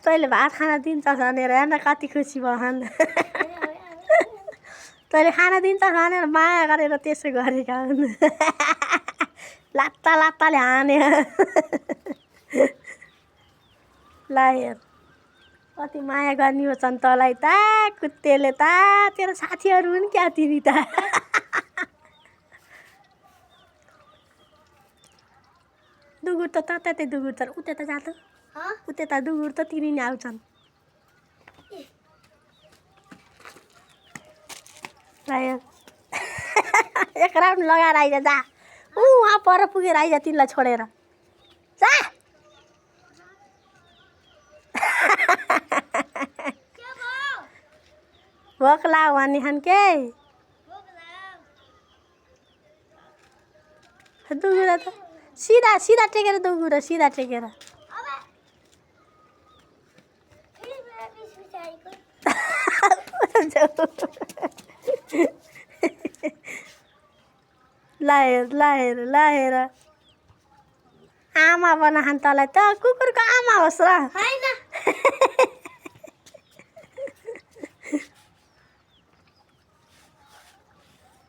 तैँले भात खाना दिन्छ भनेर हेर्न कति खुसी भएन तैँले खाना दिन्छ भनेर माया गरेर त्यसो गरेका हुन् लात्ता लात्ताले हाने ल हेर कति माया गर्ने हो छन् तँलाई त कुत्तेले त तेरो साथीहरू हुन् क्या तिमी त दुगुर त त्यतै दुगुर छ उतै त जात उतै त दुगुर त तिनी नै आउँछन् एक राउन्ड लगाएर आइज जा वहाँ पर पुगेर आइज तिमीलाई छोडेर जा भोक लाग्यो भने खान के दुगुर त सीधा सीधा टेकेर दुगुर सीधा टेकेर ल हेर आमा बनाखान तँलाई त कुकुरको आमा होस् र